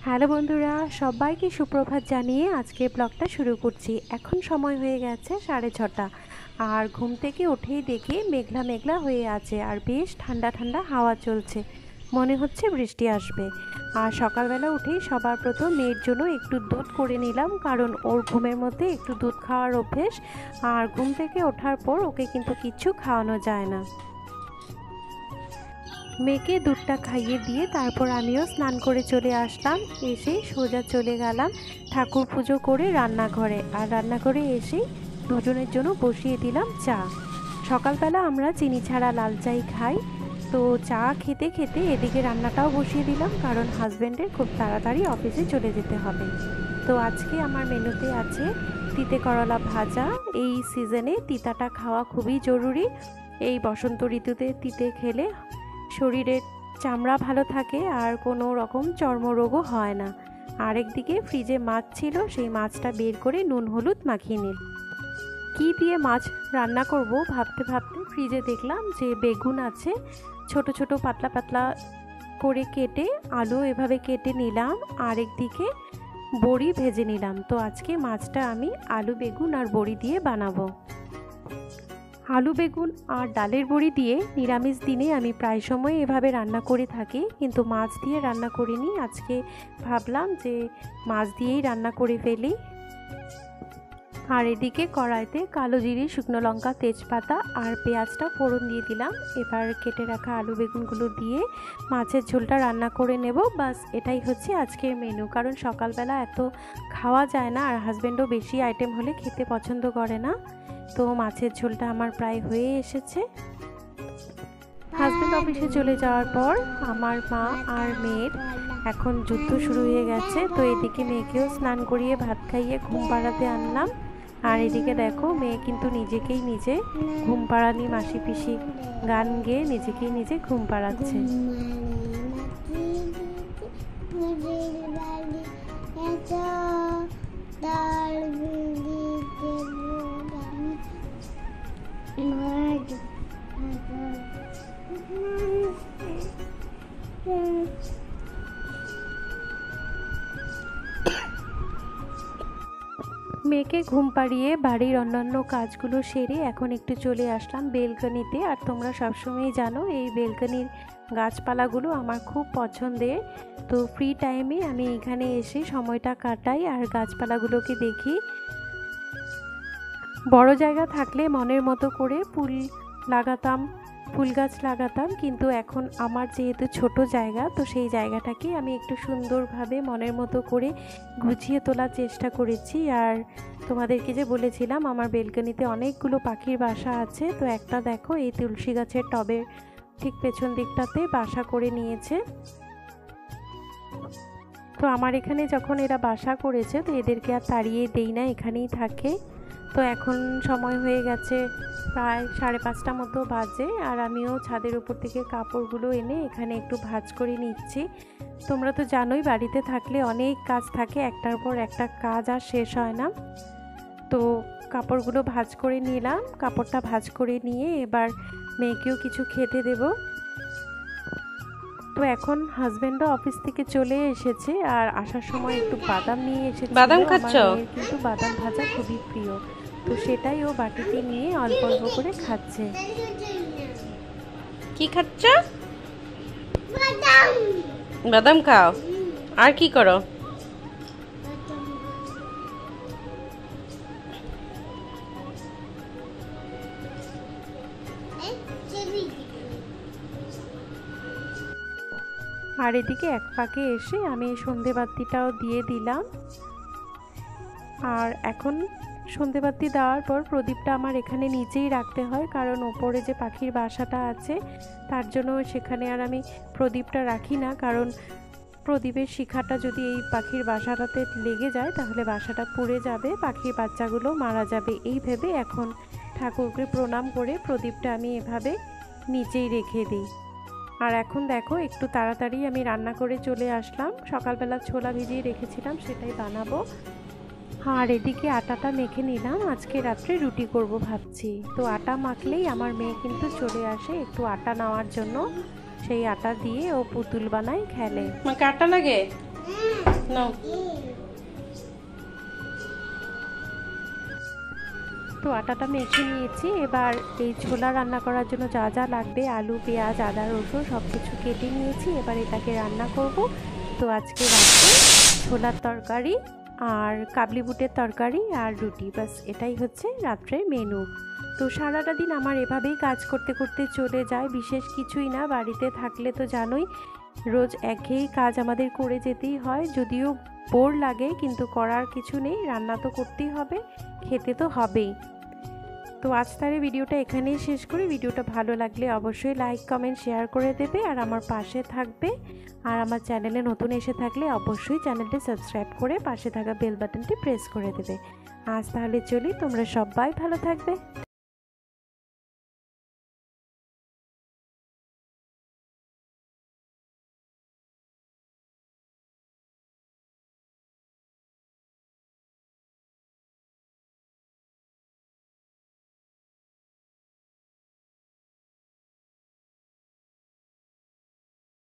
Hello বন্ধুরা, সবাইকে সুপ্রভাত জানিয়ে আজকে ব্লগটা শুরু করছি। এখন সময় হয়ে গেছে 6:30, আর ঘুম থেকে উঠেই দেখি মেঘলা মেঘলা হয়ে আছে আর বেশ ঠান্ডা ঠান্ডা হাওয়া চলছে। মনে হচ্ছে বৃষ্টি আসবে। আর সকালবেলা উঠেই সবার প্রথম মেয়ের জন্য একটু দুধ করে নিলাম, কারণ ওর ঘুমের মধ্যে একটু দুধ খাওয়ার অভ্যেস। আর ঘুম থেকে ওঠার পর ওকে কিন্তু কিচ্ছু খাওয়ানো যায় না। মেয়েকে দুধটা খাইয়ে দিয়ে তারপর আমিও স্নান করে চলে আসলাম। এসে সোজা চলে গেলাম ঠাকুর পুজো করে রান্নাঘরে। আর রান্নাঘরে এসে দুজনের জন্য বসিয়ে দিলাম চা। সকালবেলা আমরা চিনি ছাড়া লাল চাই খাই, তো চা খেতে খেতে এদিকে রান্নাটাও বসিয়ে দিলাম, কারণ হাজব্যান্ডের খুব তাড়াতাড়ি অফিসে চলে যেতে হবে। তো আজকে আমার মেনুতে আছে তিতে করলা ভাজা। এই সিজনে তিতাটা খাওয়া খুবই জরুরি। এই বসন্ত ঋতুতে তিতে খেলে শরীরের চামড়া ভালো থাকে আর কোনো রকম চর্মরোগও হয় না। আরেকদিকে ফ্রিজে মাছ ছিল, সেই মাছটা বের করে নুন হলুদ মাখিয়ে নিল। কী দিয়ে মাছ রান্না করব ভাবতে ভাবতে ফ্রিজে দেখলাম যে বেগুন আছে, ছোট ছোট পাতলা পাতলা করে কেটে আলু এভাবে কেটে নিলাম, আরেকদিকে বড়ি ভেজে নিলাম। তো আজকে মাছটা আমি আলু বেগুন আর বড়ি দিয়ে বানাবো। আলু বেগুন আর ডালের বড়ি দিয়ে নিরামিষ দিনে আমি প্রায় সময় এভাবে রান্না করে থাকি, কিন্তু মাছ দিয়ে রান্না করিনি। আজকে ভাবলাম যে মাছ দিয়েই রান্না করে ফেলি। আর এদিকে কড়াইতে কালো জিরে, শুকনো লঙ্কা, তেজপাতা আর পেঁয়াজটা ফোড়ন দিয়ে দিলাম। এবার কেটে রাখা আলু বেগুনগুলো দিয়ে মাছের ঝোলটা রান্না করে নেব। বাস এটাই হচ্ছে আজকের মেনু, কারণ সকালবেলা এত খাওয়া যায় না আর হাজব্যান্ডও বেশি আইটেম হলে খেতে পছন্দ করে না। তো মাছের ঝোলটা আমার প্রায় হয়ে এসেছে। হাজব্যান্ড অফিসে চলে যাওয়ার পর আমার মা আর মেয়ের এখন যুদ্ধ শুরু হয়ে গেছে। তো এদিকে মেয়েকেও স্নান করিয়ে ভাত খাইয়ে ঘুম পাড়াতে আনলাম। আর এদিকে দেখো মেয়ে কিন্তু নিজেকেই নিজে ঘুম পাড়ানি মাসি পিসি গান গেয়ে নিজেকেই নিজে ঘুম পাড়াচ্ছে। মেয়েকে ঘুম পাড়িয়ে বাড়ির অন্যান্য কাজগুলো সেরে এখন একটু চলে আসলাম বেলকনিতে। আর তোমরা সবসময়ই জানো এই বেলকনির গাছপালাগুলো আমার খুব পছন্দের। তো ফ্রি টাইমে আমি এখানে এসে সময়টা কাটাই আর গাছপালাগুলোকে দেখি। বড় জায়গা থাকলে মনের মতো করে ফুল লাগাতাম, ফুল গাছ লাগাতাম, কিন্তু এখন আমার যেহেতু ছোট জায়গা, তো সেই জায়গাটাকে আমি একটু সুন্দরভাবে মনের মতো করে গুছিয়ে তোলার চেষ্টা করেছি। আর তোমাদেরকে যে বলেছিলাম আমার বেলকনিতে অনেকগুলো পাখির বাসা আছে, তো একটা দেখো এই তুলসী গাছের টবের ঠিক পেছন দিকটাতে বাসা করে নিয়েছে। তো আমার এখানে যখন এরা বাসা করেছে তো এদেরকে আর তাড়িয়ে দেই না, এখানেই থাকে। তো এখন সময় হয়ে গেছে প্রায় 5:30 মতো বাজে, আর আমিও ছাদের উপর থেকে কাপড়গুলো এনে এখানে একটু ভাঁজ করে নিচ্ছি। তোমরা তো জানোই বাড়িতে থাকলে অনেক কাজ থাকে, একটার পর একটা কাজ আর শেষ হয় না। তো কাপড়গুলো ভাঁজ করে নিলাম, কাপড়টা ভাঁজ করে নিয়ে এবার মেয়েকেও কিছু খেতে দেব। তো এখন হাজবেন্ডও অফিস থেকে চলে এসেছে, আর আসার সময় একটু বাদাম নিয়ে এসেছে। বাদাম খাচ্ছ? কিন্তু বাদাম ভাজা খুবই প্রিয়, তো সেটাই ও বাটিতে নিয়ে অল্প অল্প করে খাচ্ছে। কি খাচ্ছ? বাদাম খাও। আর কি করো? আর এদিকে এক ফাঁকে এসে আমি সন্ধেবাতিটাও দিয়ে দিলাম। আর এখন সন্ধেবাতি দেওয়ার পর প্রদীপটা আমার এখানে নিচেই রাখতে হয়, কারণ ওপরে যে পাখির বাসাটা আছে তার জন্য সেখানে আর আমি প্রদীপটা রাখি না, কারণ প্রদীপের শিখাটা যদি এই পাখির বাসাটাতে লেগে যায় তাহলে বাসাটা পুড়ে যাবে, পাখির বাচ্চাগুলো মারা যাবে। এই ভেবে এখন ঠাকুরকে প্রণাম করে প্রদীপটা আমি এভাবে নিচেই রেখে দিই। আর এখন দেখো একটু তাড়াতাড়ি আমি রান্না করে চলে আসলাম। সকালবেলা ছোলা ভিজিয়ে রেখেছিলাম, সেটাই বানাবো। আর এদিকে আটাটা মেখে নিলাম, আজকে রাত্রে রুটি করব ভাবছি। তো আটা মাখলেই আমার মেয়ে কিন্তু চলে আসে একটু আটা নেওয়ার জন্য। সেই আটা দিয়ে ও পুতুল বানায়, খেলে। আমাকে আটা লাগে? নাও। তো আটাটা মেখে নিয়েছি। এবার এই ছোলা রান্না করার জন্য যা যা লাগবে আলু, পেঁয়াজ, আদা, রসুন সব কিছু কেটে নিয়েছি। এবার এটাকে রান্না করব। তো আজকে রাত্রে ছোলার তরকারি আর কাবলি বুটের তরকারি আর রুটি, বাস এটাই হচ্ছে রাত্রের মেনু। তো সারাটা দিন আমার এভাবেই কাজ করতে করতে চলে যায়, বিশেষ কিছুই না। বাড়িতে থাকলে তো জানোই রোজ একঘেয়েই কাজ আমাদের করে যেতেই হয়, যদিও বোর লাগে কিন্তু করার কিছু নেই, রান্না তো করতেই হবে, খেতে তো হবেই। তো আজ তাহলে ভিডিওটা এখানেই শেষ করি। ভিডিওটা ভালো লাগলে অবশ্যই লাইক, কমেন্ট, শেয়ার করে দেবে আর আমার পাশে থাকবে। আর আমার চ্যানেলে নতুন এসে থাকলে অবশ্যই চ্যানেলটি সাবস্ক্রাইব করে পাশে থাকা বেল বাটনটি প্রেস করে দেবে। আজ তাহলে চলি, তোমরা সবাই ভালো থাকবে।